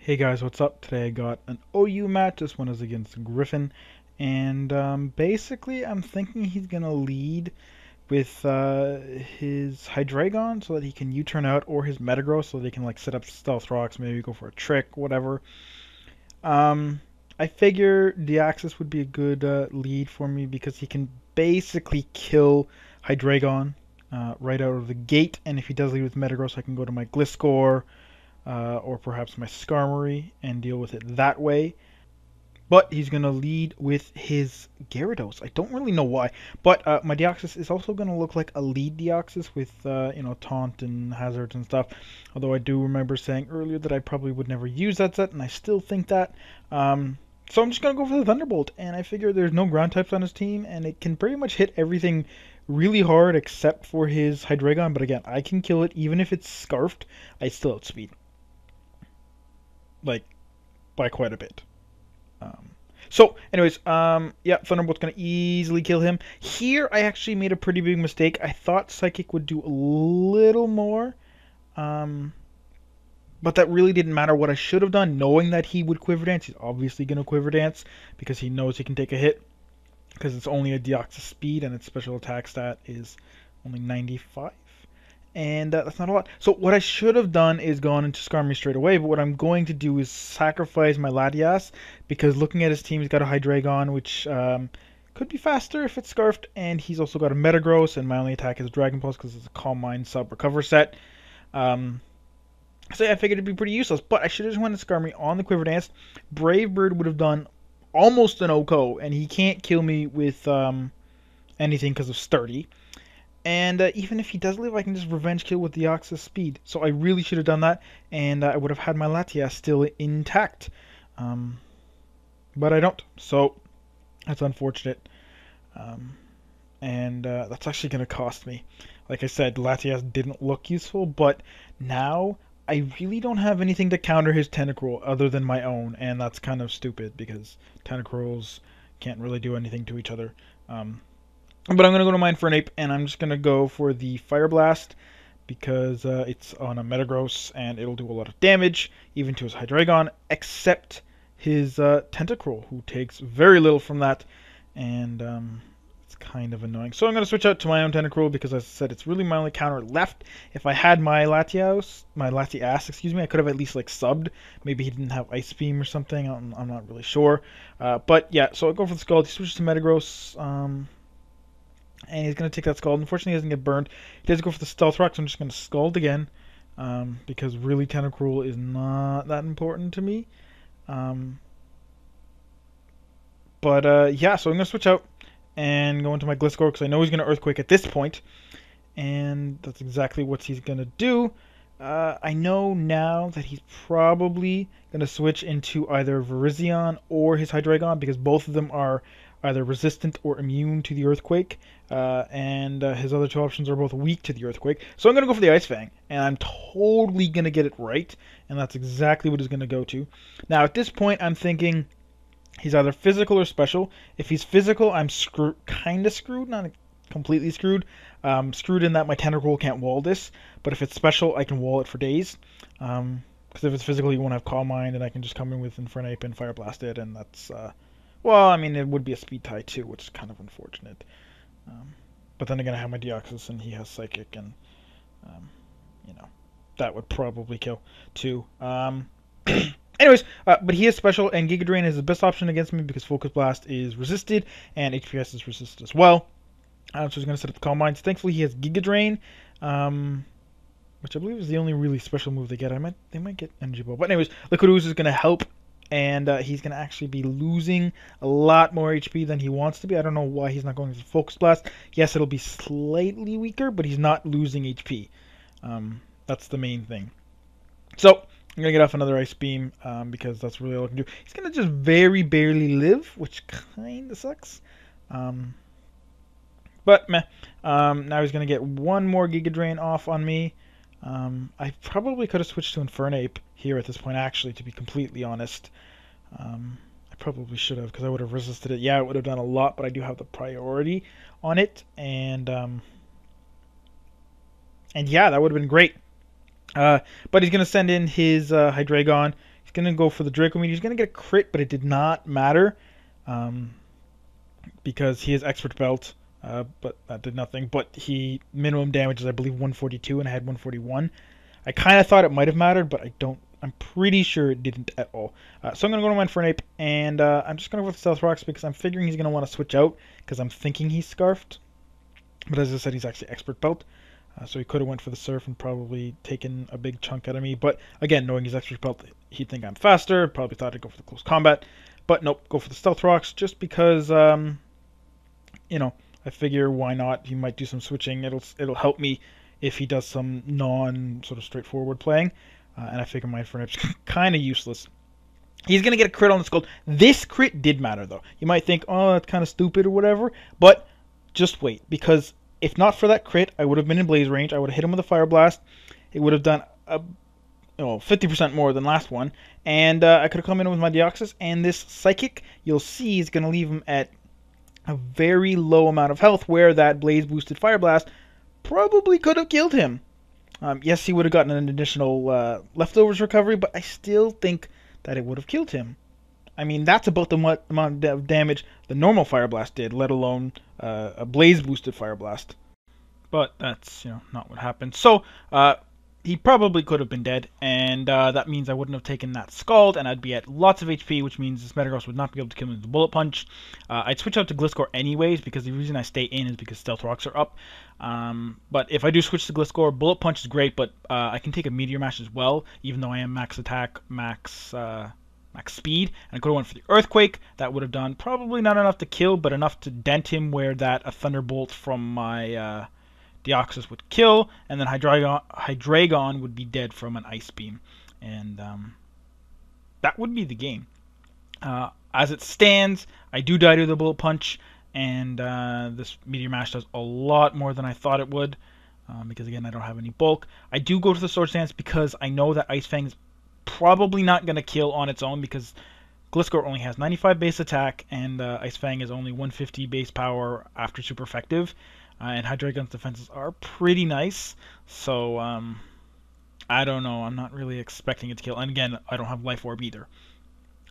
Hey guys, what's up? Today I got an OU match. This one is against Griffin. And basically, I'm thinking he's going to lead with his Hydreigon so that he can U-turn out, or his Metagross so that he can like set up Stealth Rocks, maybe go for a trick, whatever. Um, I figure Deoxys would be a good lead for me because he can basically kill Hydreigon right out of the gate. And if he does lead with Metagross, I can go to my Gliscor or perhaps my Skarmory and deal with it that way. But he's going to lead with his Gyarados. I don't really know why. But my Deoxys is also going to look like a lead Deoxys with, Taunt and Hazards and stuff. Although I do remember saying earlier that I probably would never use that set, and I still think that. So I'm just going to go for the Thunderbolt. And I figure there's no ground types on his team, and it can pretty much hit everything really hard except for his Hydreigon. But again, I can kill it even if it's Scarfed. I still outspeed. Like, by quite a bit. Yeah, Thunderbolt's going to easily kill him. Here, I actually made a pretty big mistake. I thought Psychic would do a little more, but that really didn't matter. What I should have done, knowing that he would Quiver Dance, he's obviously going to Quiver Dance because he knows he can take a hit, because it's only a Deoxys speed and its special attack stat is only 95. And that's not a lot. So what I should have done is gone into Skarmory straight away, but what I'm going to do is sacrifice my Latias, because looking at his team, he's got a Hydreigon, which could be faster if it's Scarfed, and he's also got a Metagross, and my only attack is Dragon Pulse because it's a Calm Mind sub-recover set. So yeah, I figured it'd be pretty useless, but I should have just went to Skarmory on the Quiver Dance. Brave Bird would have done almost an OHKO, and he can't kill me with anything because of Sturdy. And even if he does live, I can just revenge kill with Deoxys speed. So I really should have done that, and I would have had my Latias still intact. But I don't, so that's unfortunate. And that's actually going to cost me. Like I said, Latias didn't look useful, but now I really don't have anything to counter his Tentacruel other than my own, and that's kind of stupid because Tentacruels can't really do anything to each other. But I'm going to go to mine for an Ape, and I'm just going to go for the Fire Blast because it's on a Metagross, and it'll do a lot of damage, even to his Hydreigon, except his Tentacruel, who takes very little from that, and it's kind of annoying. So I'm going to switch out to my own Tentacruel because, as I said, it's really my only counter left. If I had my Latias, I could have at least like subbed. Maybe he didn't have Ice Beam or something. I'm not really sure. But yeah, so I'll go for the Scald. He switches to Metagross. And he's going to take that Scald. Unfortunately, he doesn't get burned. He does go for the Stealth Rock, so I'm just going to Scald again. Because really, Tentacruel is not that important to me. Yeah, so I'm going to switch out and go into my Gliscor, because I know he's going to Earthquake at this point. And that's exactly what he's going to do. I know now that he's probably going to switch into either Virizion or his Hydreigon, because both of them are either resistant or immune to the Earthquake, and his other two options are both weak to the Earthquake. So I'm going to go for the Ice Fang, and I'm totally going to get it right, and that's exactly what he's going to go to. Now, at this point, I'm thinking he's either physical or special. If he's physical, I'm kind of screwed, not completely screwed. Screwed in that my Tentacruel can't wall this, but if it's special, I can wall it for days. Because if it's physical, you won't have Calm Mind, and I can just come in with Infernape and Fire Blast it, and that's... well, I mean, it would be a speed tie too, which is kind of unfortunate. But then again, I have my Deoxys, and he has Psychic, and, that would probably kill too. Anyways, but he is special, and Giga Drain is the best option against me because Focus Blast is resisted, and HPS is resisted as well. So he's going to set up the Calm Minds. Thankfully, he has Giga Drain, which I believe is the only really special move they get. They might get Energy Ball. But anyways, Liquid Ooze is going to help, and he's going to actually be losing a lot more HP than he wants to be. I don't know why he's not going to Focus Blast. Yes, it'll be slightly weaker, but he's not losing HP. That's the main thing. So, I'm going to get off another Ice Beam, because that's really all I can do. He's going to just very barely live, which kind of sucks. But, meh. Now he's going to get one more Giga Drain off on me. I probably could have switched to Infernape here at this point, actually, to be completely honest. I probably should have, because I would have resisted it. Yeah, it would have done a lot, but I do have the priority on it. And yeah, that would have been great. But he's going to send in his Hydreigon. He's going to go for the Draco Meteor. He's going to get a crit, but it did not matter because he has Expert Belt, but that did nothing. But he minimum damage is, I believe, 142, and I had 141. I kind of thought it might have mattered, but I'm pretty sure it didn't at all. So I'm going to go to mine for an ape, and I'm just going to go with Stealth Rocks because I'm figuring he's going to want to switch out because I'm thinking he's Scarfed. But as I said, he's actually Expert Belt. So he could have went for the Surf and probably taken a big chunk out of me. But again, knowing he's Expert Belt, he'd think I'm faster. Probably thought I'd go for the close combat. But nope, go for the Stealth Rocks just because, you know, I figure why not? He might do some switching. It'll help me if he does some non sort of straightforward playing. And I figure mine for an ape's kind of useless. He's going to get a crit on the skull. This crit did matter, though. You might think, oh, that's kind of stupid or whatever. But just wait, because if not for that crit, I would have been in blaze range. I would have hit him with a fire blast. It would have done 50% more than last one. And I could have come in with my Deoxys. And this Psychic, you'll see, is going to leave him at a very low amount of health, where that blaze boosted fire blast probably could have killed him. Yes, he would have gotten an additional leftovers recovery, but I still think that it would have killed him. I mean, that's about the amount of damage the normal Fire Blast did, let alone a blaze-boosted Fire Blast. But that's, not what happened. So, he probably could have been dead, and that means I wouldn't have taken that Scald, and I'd be at lots of HP, which means this Metagross would not be able to kill me with the Bullet Punch. I'd switch out to Gliscor anyways, because the reason I stay in is because Stealth Rocks are up. But if I do switch to Gliscor, Bullet Punch is great, but I can take a Meteor Mash as well, even though I am max attack, max speed, and I could have went for the Earthquake. That would have done probably not enough to kill, but enough to dent him where that a Thunderbolt from my Deoxys would kill, and then Hydreigon would be dead from an Ice Beam, and that would be the game. As it stands, I do die to the Bullet Punch, and this Meteor Mash does a lot more than I thought it would, because again, I don't have any bulk. I do go to the Swords Dance because I know that Ice Fang is probably not going to kill on its own, because Gliscor only has 95 base attack, and Ice Fang is only 150 base power after super effective. And Hydreigon's defenses are pretty nice, so I don't know. I'm not really expecting it to kill. And again, I don't have Life Orb either,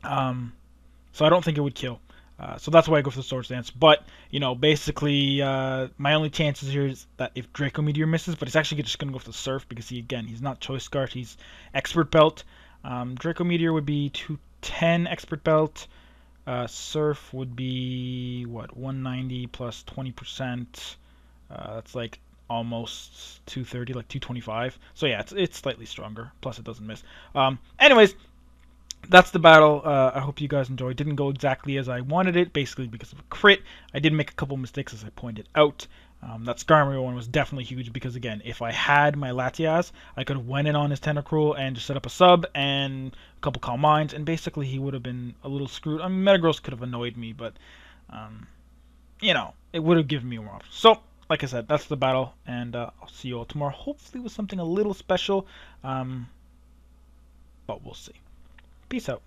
so I don't think it would kill. So that's why I go for the Swords Dance. But basically, my only chances here is that if Draco Meteor misses, but it's actually just going to go for the Surf because he's not Choice Scarf. He's Expert Belt. Draco Meteor would be 210 Expert Belt. Surf would be 190 plus 20%. That's like almost 230, like 225. So yeah, it's slightly stronger. Plus it doesn't miss. Anyways, that's the battle. I hope you guys enjoyed. Didn't go exactly as I wanted it, basically because of a crit. I did make a couple mistakes as I pointed out. That Skarmory one was definitely huge because, again, if I had my Latias, I could have went in on his Tentacruel and just set up a sub and a couple Calm Minds, and basically he would have been a little screwed. I mean, Metagross could have annoyed me, but, it would have given me more options. So, like I said, that's the battle, and I'll see you all tomorrow, hopefully with something a little special, but we'll see. Peace out.